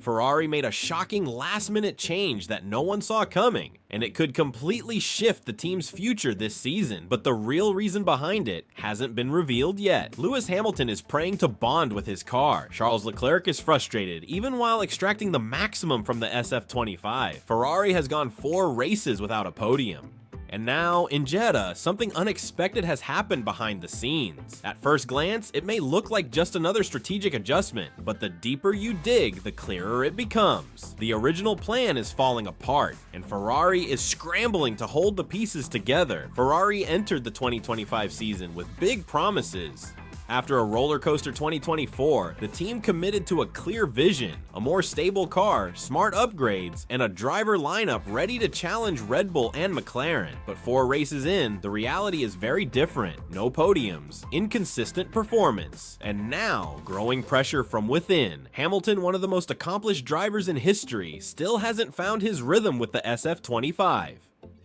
Ferrari made a shocking last-minute change that no one saw coming, and it could completely shift the team's future this season, but the real reason behind it hasn't been revealed yet. Lewis Hamilton is praying to bond with his car. Charles Leclerc is frustrated, even while extracting the maximum from the SF-25. Ferrari has gone 4 races without a podium. And now, in Jeddah, something unexpected has happened behind the scenes. At first glance, it may look like just another strategic adjustment, but the deeper you dig, the clearer it becomes. The original plan is falling apart, and Ferrari is scrambling to hold the pieces together. Ferrari entered the 2025 season with big promises. After a roller coaster 2024, the team committed to a clear vision, a more stable car, smart upgrades, and a driver lineup ready to challenge Red Bull and McLaren. But 4 races in, the reality is very different. No podiums, inconsistent performance, and now growing pressure from within. Hamilton, one of the most accomplished drivers in history, still hasn't found his rhythm with the SF-25.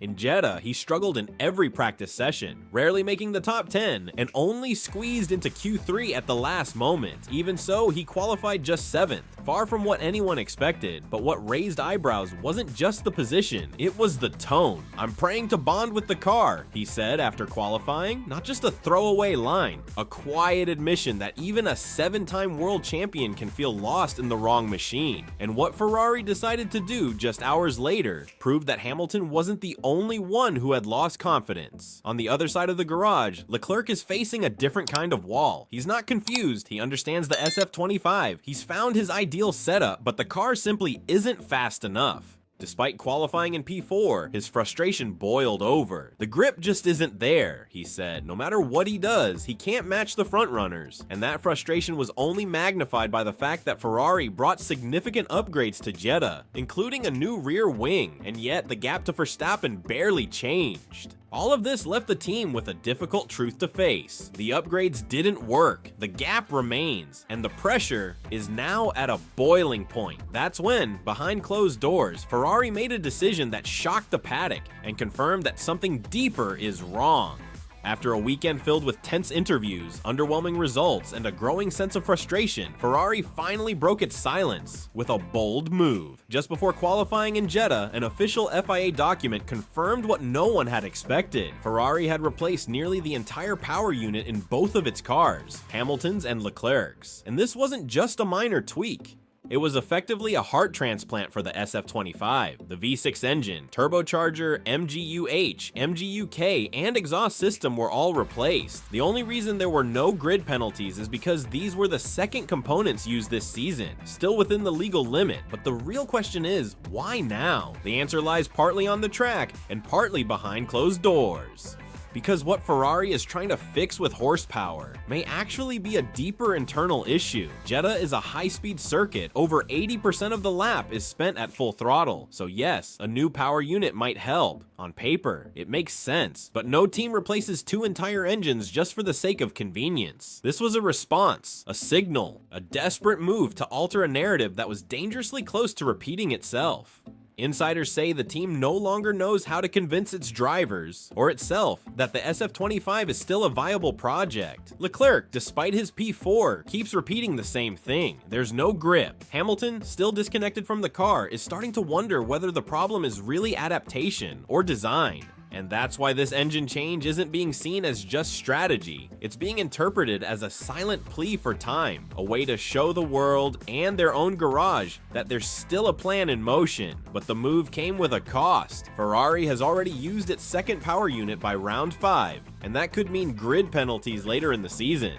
In Jeddah, he struggled in every practice session, rarely making the top 10, and only squeezed into Q3 at the last moment. Even so, he qualified just 7th, far from what anyone expected. But what raised eyebrows wasn't just the position, it was the tone. "I'm praying to bond with the car," he said after qualifying, not just a throwaway line, a quiet admission that even a 7-time world champion can feel lost in the wrong machine. And what Ferrari decided to do just hours later proved that Hamilton wasn't the only one who had lost confidence. On the other side of the garage, Leclerc is facing a different kind of wall. He's not confused, he understands the SF-25, he's found his ideal setup, but the car simply isn't fast enough. Despite qualifying in P4, his frustration boiled over. "The grip just isn't there," he said. "No matter what he does, he can't match the frontrunners." And that frustration was only magnified by the fact that Ferrari brought significant upgrades to Jeddah, including a new rear wing, and yet the gap to Verstappen barely changed. All of this left the team with a difficult truth to face. The upgrades didn't work, the gap remains, and the pressure is now at a boiling point. That's when, behind closed doors, Ferrari made a decision that shocked the paddock and confirmed that something deeper is wrong. After a weekend filled with tense interviews, underwhelming results, and a growing sense of frustration, Ferrari finally broke its silence with a bold move. Just before qualifying in Jeddah, an official FIA document confirmed what no one had expected. Ferrari had replaced nearly the entire power unit in both of its cars, Hamilton's and Leclerc's. And this wasn't just a minor tweak. It was effectively a heart transplant for the SF-25. The V6 engine, turbocharger, MGU-H, MGU-K, and exhaust system were all replaced. The only reason there were no grid penalties is because these were the second components used this season, still within the legal limit. But the real question is, why now? The answer lies partly on the track and partly behind closed doors. Because what Ferrari is trying to fix with horsepower may actually be a deeper internal issue. Jeddah is a high-speed circuit. Over 80% of the lap is spent at full throttle. So yes, a new power unit might help. On paper, it makes sense. But no team replaces 2 entire engines just for the sake of convenience. This was a response, a signal, a desperate move to alter a narrative that was dangerously close to repeating itself. Insiders say the team no longer knows how to convince its drivers, or itself, that the SF-25 is still a viable project. Leclerc, despite his P4, keeps repeating the same thing. There's no grip. Hamilton, still disconnected from the car, is starting to wonder whether the problem is really adaptation or design. And that's why this engine change isn't being seen as just strategy. It's being interpreted as a silent plea for time, a way to show the world and their own garage that there's still a plan in motion. But the move came with a cost. Ferrari has already used its second power unit by round 5, and that could mean grid penalties later in the season.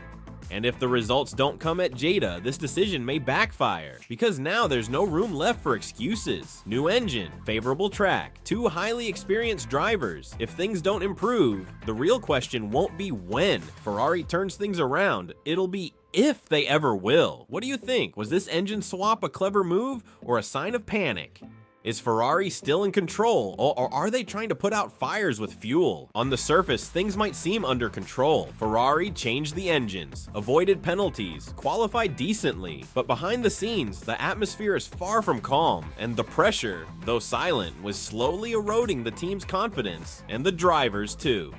And if the results don't come at Jeddah, this decision may backfire, because now there's no room left for excuses. New engine, favorable track, 2 highly experienced drivers. If things don't improve, the real question won't be when Ferrari turns things around, it'll be if they ever will. What do you think? Was this engine swap a clever move or a sign of panic? Is Ferrari still in control, or are they trying to put out fires with fuel? On the surface, things might seem under control. Ferrari changed the engines, avoided penalties, qualified decently, but behind the scenes, the atmosphere is far from calm, and the pressure, though silent, was slowly eroding the team's confidence, and the drivers too.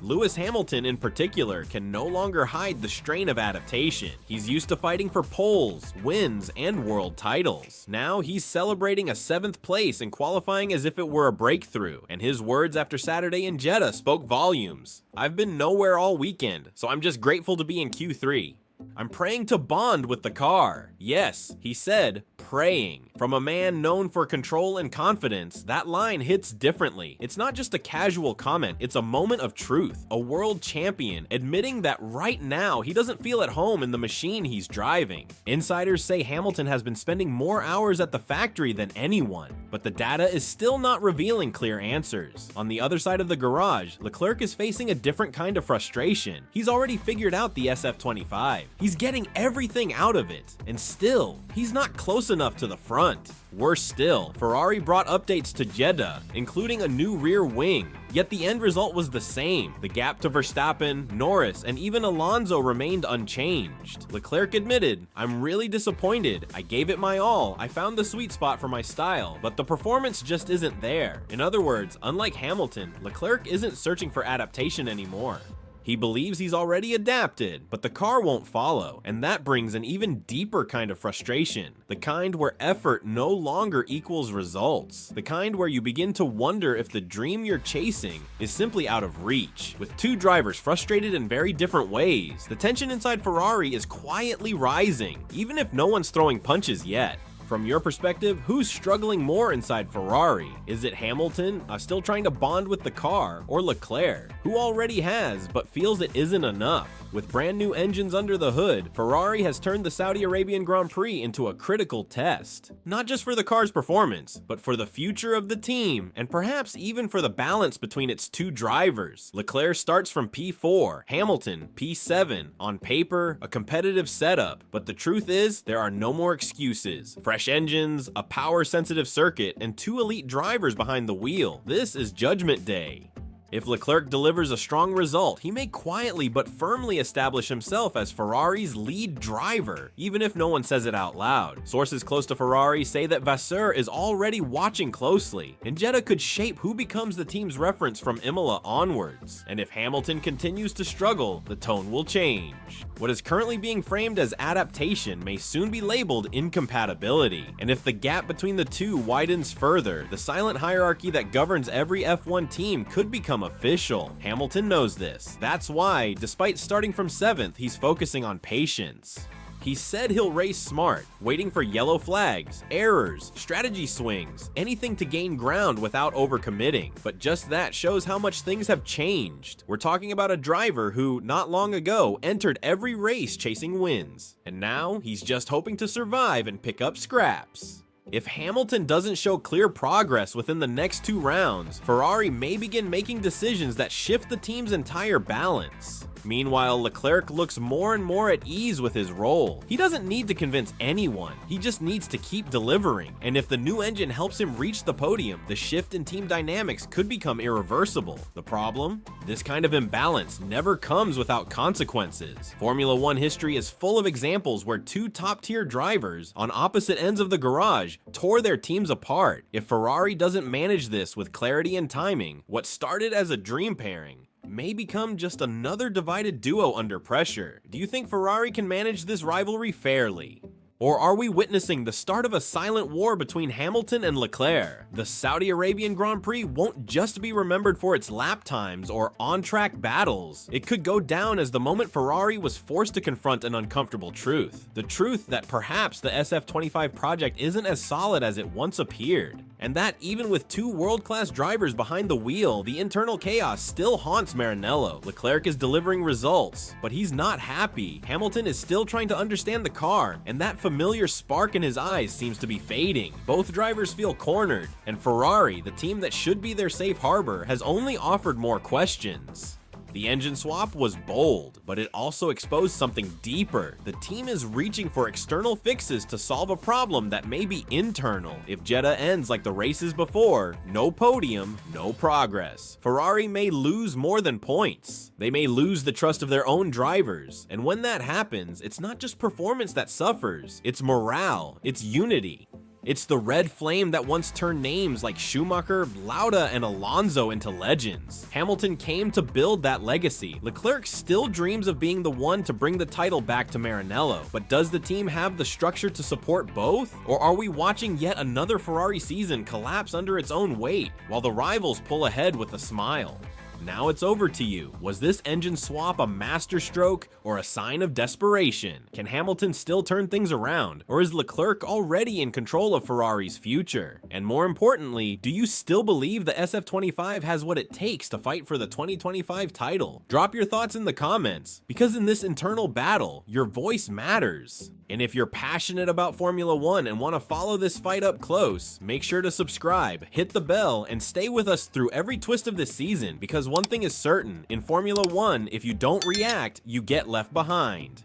Lewis Hamilton in particular can no longer hide the strain of adaptation. He's used to fighting for poles, wins, and world titles. Now he's celebrating a 7th place and qualifying as if it were a breakthrough, and his words after Saturday in Jeddah spoke volumes. "I've been nowhere all weekend, so I'm just grateful to be in Q3. I'm praying to bond with the car." Yes, he said praying. From a man known for control and confidence, that line hits differently. It's not just a casual comment, it's a moment of truth. A world champion admitting that right now he doesn't feel at home in the machine he's driving. Insiders say Hamilton has been spending more hours at the factory than anyone, but the data is still not revealing clear answers. On the other side of the garage, Leclerc is facing a different kind of frustration. He's already figured out the SF-25. He's getting everything out of it, and still, he's not close enough to the front. Worse still, Ferrari brought updates to Jeddah, including a new rear wing, yet the end result was the same. The gap to Verstappen, Norris, and even Alonso remained unchanged. Leclerc admitted, "I'm really disappointed. I gave it my all. I found the sweet spot for my style, but the performance just isn't there." In other words, unlike Hamilton, Leclerc isn't searching for adaptation anymore. He believes he's already adapted, but the car won't follow, and that brings an even deeper kind of frustration. The kind where effort no longer equals results. The kind where you begin to wonder if the dream you're chasing is simply out of reach. With two drivers frustrated in very different ways, the tension inside Ferrari is quietly rising, even if no one's throwing punches yet. From your perspective, who's struggling more inside Ferrari? Is it Hamilton, still trying to bond with the car, or Leclerc, who already has but feels it isn't enough? With brand new engines under the hood, Ferrari has turned the Saudi Arabian Grand Prix into a critical test. Not just for the car's performance, but for the future of the team, and perhaps even for the balance between its two drivers. Leclerc starts from P4, Hamilton P7. On paper, a competitive setup, but the truth is, there are no more excuses. Fresh engines, a power-sensitive circuit, and two elite drivers behind the wheel. This is Judgment Day. If Leclerc delivers a strong result, he may quietly but firmly establish himself as Ferrari's lead driver, even if no one says it out loud. Sources close to Ferrari say that Vasseur is already watching closely, and Jeddah could shape who becomes the team's reference from Imola onwards. And if Hamilton continues to struggle, the tone will change. What is currently being framed as adaptation may soon be labeled incompatibility, and if the gap between the two widens further, the silent hierarchy that governs every F1 team could become official. Hamilton knows this. That's why, despite starting from 7th, he's focusing on patience. He said he'll race smart, waiting for yellow flags, errors, strategy swings, anything to gain ground without overcommitting. But just that shows how much things have changed. We're talking about a driver who, not long ago, entered every race chasing wins, and now he's just hoping to survive and pick up scraps. If Hamilton doesn't show clear progress within the next 2 rounds, Ferrari may begin making decisions that shift the team's entire balance. Meanwhile, Leclerc looks more and more at ease with his role. He doesn't need to convince anyone, he just needs to keep delivering. And if the new engine helps him reach the podium, the shift in team dynamics could become irreversible. The problem? This kind of imbalance never comes without consequences. Formula One history is full of examples where two top-tier drivers on opposite ends of the garage tore their teams apart. If Ferrari doesn't manage this with clarity and timing, what started as a dream pairing may become just another divided duo under pressure. Do you think Ferrari can manage this rivalry fairly? Or are we witnessing the start of a silent war between Hamilton and Leclerc? The Saudi Arabian Grand Prix won't just be remembered for its lap times or on-track battles. It could go down as the moment Ferrari was forced to confront an uncomfortable truth. The truth that perhaps the SF-25 project isn't as solid as it once appeared. And that even with two world-class drivers behind the wheel, the internal chaos still haunts Maranello. Leclerc is delivering results, but he's not happy. Hamilton is still trying to understand the car, and that familiar spark in his eyes seems to be fading. Both drivers feel cornered, and Ferrari, the team that should be their safe harbor, has only offered more questions. The engine swap was bold, but it also exposed something deeper. The team is reaching for external fixes to solve a problem that may be internal. If Jeddah ends like the races before, no podium, no progress. Ferrari may lose more than points. They may lose the trust of their own drivers. And when that happens, it's not just performance that suffers, it's morale, it's unity. It's the red flame that once turned names like Schumacher, Lauda, and Alonso into legends. Hamilton came to build that legacy. Leclerc still dreams of being the one to bring the title back to Maranello, but does the team have the structure to support both? Or are we watching yet another Ferrari season collapse under its own weight, while the rivals pull ahead with a smile? Now it's over to you. Was this engine swap a masterstroke or a sign of desperation? Can Hamilton still turn things around, or is Leclerc already in control of Ferrari's future? And more importantly, do you still believe the SF-25 has what it takes to fight for the 2025 title? Drop your thoughts in the comments, because in this internal battle, your voice matters. And if you're passionate about Formula 1 and want to follow this fight up close, make sure to subscribe, hit the bell, and stay with us through every twist of this season, because one thing is certain, in Formula 1, if you don't react, you get left behind.